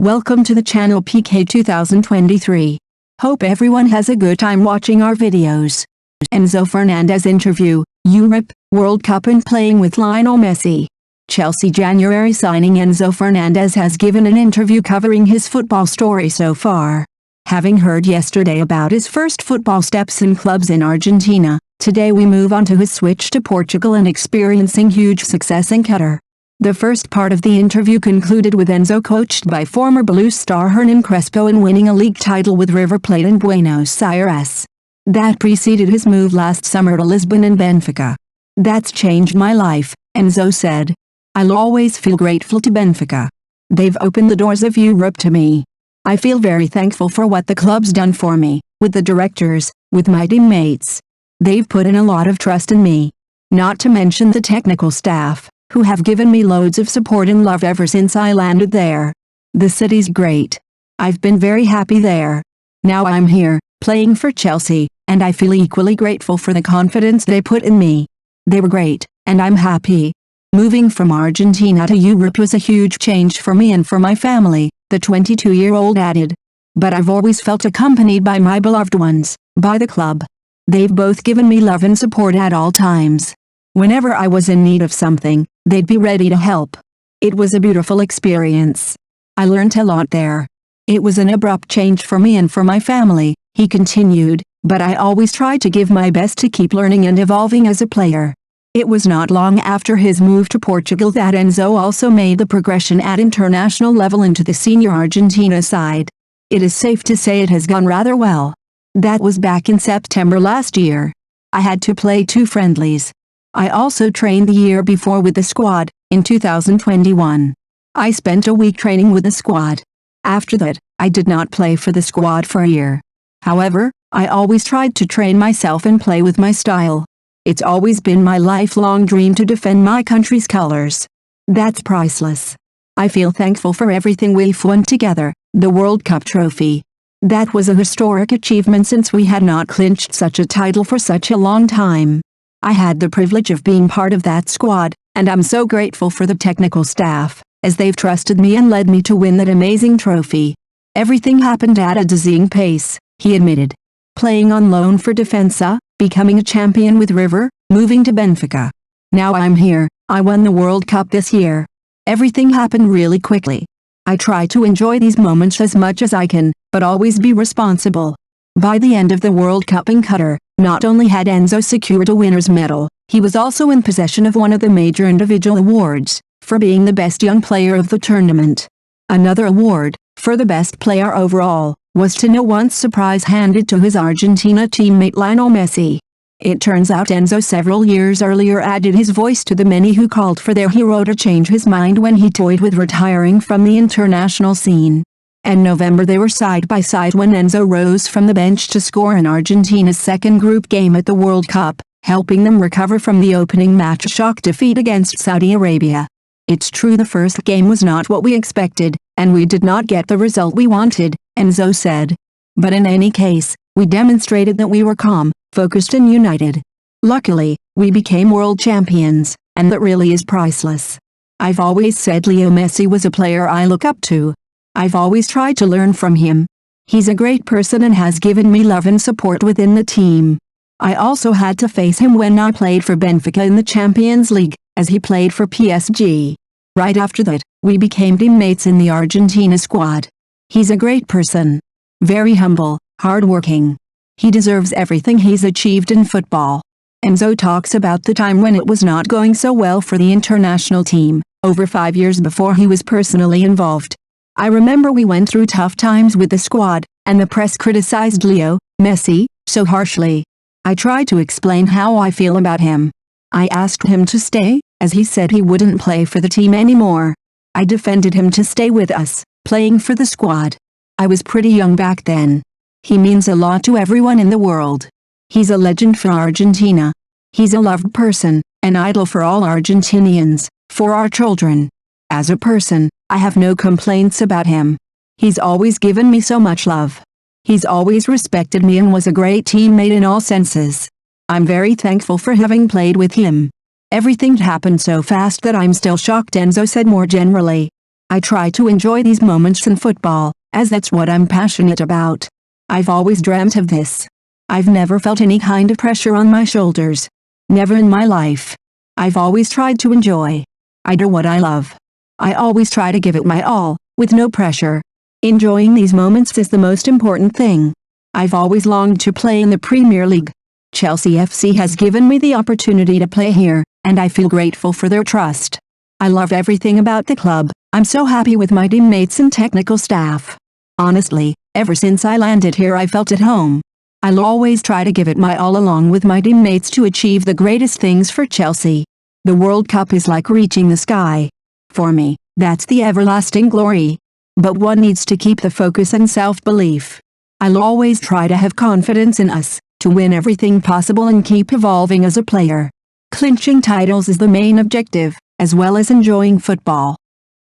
Welcome to the channel PK 2023. Hope everyone has a good time watching our videos. Enzo Fernandez interview, Europe, World Cup and playing with Lionel Messi. Chelsea January signing Enzo Fernandez has given an interview covering his football story so far. Having heard yesterday about his first football steps in clubs in Argentina, today we move on to his switch to Portugal and experiencing huge success in Qatar. The first part of the interview concluded with Enzo coached by former Blues star Hernan Crespo and winning a league title with River Plate in Buenos Aires. That preceded his move last summer to Lisbon and Benfica. "That's changed my life," Enzo said. "I'll always feel grateful to Benfica. They've opened the doors of Europe to me. I feel very thankful for what the club's done for me, with the directors, with my teammates. They've put in a lot of trust in me. Not to mention the technical staff, who have given me loads of support and love ever since I landed there. The city's great. I've been very happy there. Now I'm here, playing for Chelsea, and I feel equally grateful for the confidence they put in me. They were great, and I'm happy." Moving from Argentina to Europe was a huge change for me and for my family, the 22-year-old added. "But I've always felt accompanied by my beloved ones, by the club. They've both given me love and support at all times. Whenever I was in need of something, they'd be ready to help. It was a beautiful experience. I learned a lot there. It was an abrupt change for me and for my family," he continued, "but I always tried to give my best to keep learning and evolving as a player." It was not long after his move to Portugal that Enzo also made the progression at international level into the senior Argentina side. It is safe to say it has gone rather well. That was back in September last year. I had to play 2 friendlies. I also trained the year before with the squad, in 2021. I spent a week training with the squad. After that, I did not play for the squad for a year. However, I always tried to train myself and play with my style. It's always been my lifelong dream to defend my country's colors. That's priceless. I feel thankful for everything we've won together, the World Cup trophy. That was a historic achievement since we had not clinched such a title for such a long time. I had the privilege of being part of that squad, and I'm so grateful for the technical staff, as they've trusted me and led me to win that amazing trophy. Everything happened at a dizzying pace," he admitted. Playing on loan for Defensa, becoming a champion with River, moving to Benfica. Now I'm here, I won the World Cup this year. Everything happened really quickly. I try to enjoy these moments as much as I can, but always be responsible." By the end of the World Cup in Qatar, not only had Enzo secured a winner's medal, he was also in possession of one of the major individual awards, for being the best young player of the tournament. Another award, for the best player overall, was to no one's surprise handed to his Argentina teammate Lionel Messi. It turns out Enzo several years earlier added his voice to the many who called for their hero to change his mind when he toyed with retiring from the international scene. In November they were side by side when Enzo rose from the bench to score in Argentina's second group game at the World Cup, helping them recover from the opening match shock defeat against Saudi Arabia. "It's true the first game was not what we expected, and we did not get the result we wanted," Enzo said. "But in any case, we demonstrated that we were calm, focused and united. Luckily, we became world champions, and that really is priceless. I've always said Leo Messi was a player I look up to. I've always tried to learn from him. He's a great person and has given me love and support within the team. I also had to face him when I played for Benfica in the Champions League, as he played for PSG. Right after that, we became teammates in the Argentina squad. He's a great person. Very humble, hard-working. He deserves everything he's achieved in football." Enzo talks about the time when it was not going so well for the international team, over 5 years before he was personally involved. "I remember we went through tough times with the squad, and the press criticized Leo Messi so harshly. I tried to explain how I feel about him. I asked him to stay, as he said he wouldn't play for the team anymore. I defended him to stay with us, playing for the squad. I was pretty young back then. He means a lot to everyone in the world. He's a legend for Argentina. He's a loved person, an idol for all Argentinians, for our children. As a person, I have no complaints about him. He's always given me so much love. He's always respected me and was a great teammate in all senses. I'm very thankful for having played with him. Everything happened so fast that I'm still shocked," Enzo said more generally. I try to enjoy these moments in football, as that's what I'm passionate about. I've always dreamt of this. I've never felt any kind of pressure on my shoulders. Never in my life. I've always tried to enjoy. I do what I love. I always try to give it my all, with no pressure. Enjoying these moments is the most important thing. I've always longed to play in the Premier League. Chelsea FC has given me the opportunity to play here, and I feel grateful for their trust. I love everything about the club. I'm so happy with my teammates and technical staff. Honestly, ever since I landed here I felt at home. I'll always try to give it my all along with my teammates to achieve the greatest things for Chelsea. The World Cup is like reaching the sky. For me, that's the everlasting glory. But one needs to keep the focus and self-belief. I'll always try to have confidence in us, to win everything possible and keep evolving as a player. Clinching titles is the main objective, as well as enjoying football.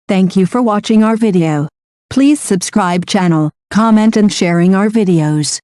Thank you for watching our video. Please subscribe channel, comment and sharing our videos.